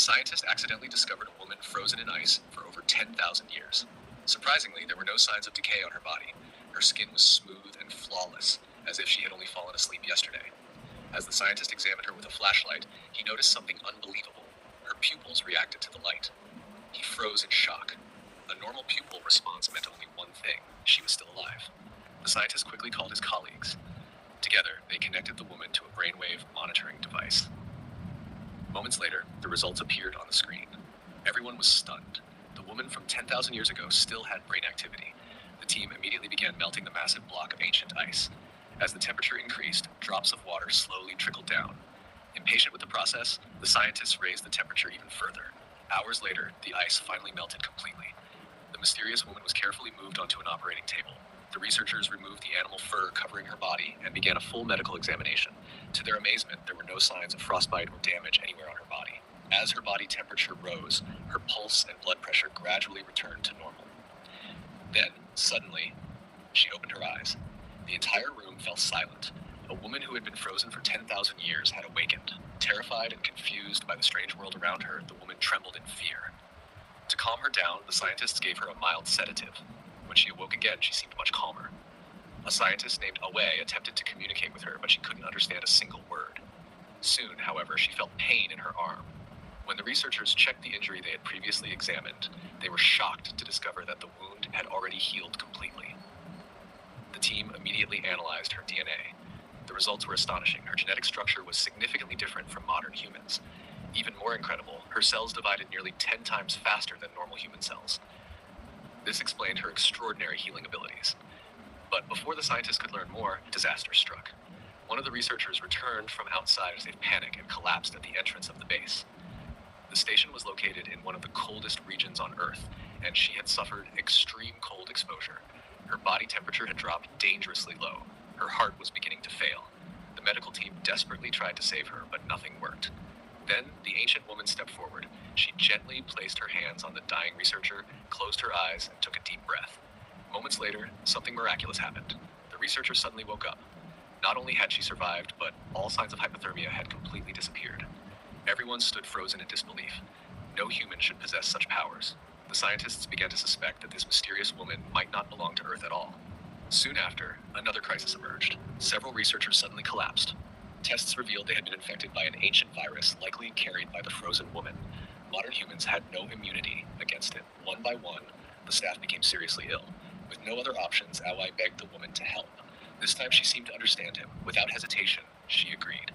scientist accidentally discovered a woman frozen in ice for over 10,000 years. Surprisingly, there were no signs of decay on her body. Her skin was smooth and flawless, as if she had only fallen asleep yesterday. As the scientist examined her with a flashlight, he noticed something unbelievable. Her pupils reacted to the light. He froze in shock. A normal pupil response meant only one thing: she was still alive. The scientist quickly called his colleagues. Together, they connected the woman to a brainwave monitoring device. Moments later, the results appeared on the screen. Everyone was stunned. The woman from 10,000 years ago still had brain activity. The team immediately began melting the massive block of ancient ice. As the temperature increased, drops of water slowly trickled down. Impatient with the process, the scientists raised the temperature even further. Hours later, the ice finally melted completely. The mysterious woman was carefully moved onto an operating table. The researchers removed the animal fur covering her body and began a full medical examination. To their amazement, there were no signs of frostbite or damage anywhere on her body. As her body temperature rose, her pulse and blood pressure gradually returned to normal. Then, suddenly, she opened her eyes. The entire room fell silent. A woman who had been frozen for 10,000 years had awakened. Terrified and confused by the strange world around her, the woman trembled in fear. To calm her down, the scientists gave her a mild sedative. When she awoke again, she seemed much calmer. A scientist named Away attempted to communicate with her, but she couldn't understand a single word. Soon, however, she felt pain in her arm. When the researchers checked the injury they had previously examined, they were shocked to discover that the wound had already healed completely. The team immediately analyzed her DNA. The results were astonishing. Her genetic structure was significantly different from modern humans. Even more incredible, her cells divided nearly 10 times faster than normal human cells. This explained her extraordinary healing abilities. But before the scientists could learn more, disaster struck. One of the researchers returned from outside as if panicked and collapsed at the entrance of the base. The station was located in one of the coldest regions on Earth, and she had suffered extreme cold exposure. Her body temperature had dropped dangerously low. Her heart was beginning to fail. The medical team desperately tried to save her, but nothing worked. Then, the ancient woman stepped forward. She gently placed her hands on the dying researcher, closed her eyes, and took a deep breath. Moments later, something miraculous happened. The researcher suddenly woke up. Not only had she survived, but all signs of hypothermia had completely disappeared. Everyone stood frozen in disbelief. No human should possess such powers. The scientists began to suspect that this mysterious woman might not belong to Earth at all. Soon after, another crisis emerged. Several researchers suddenly collapsed. Tests revealed they had been infected by an ancient virus likely carried by the frozen woman. Modern humans had no immunity against it. One by one, the staff became seriously ill. With no other options, Ally begged the woman to help. This time she seemed to understand him. Without hesitation, she agreed.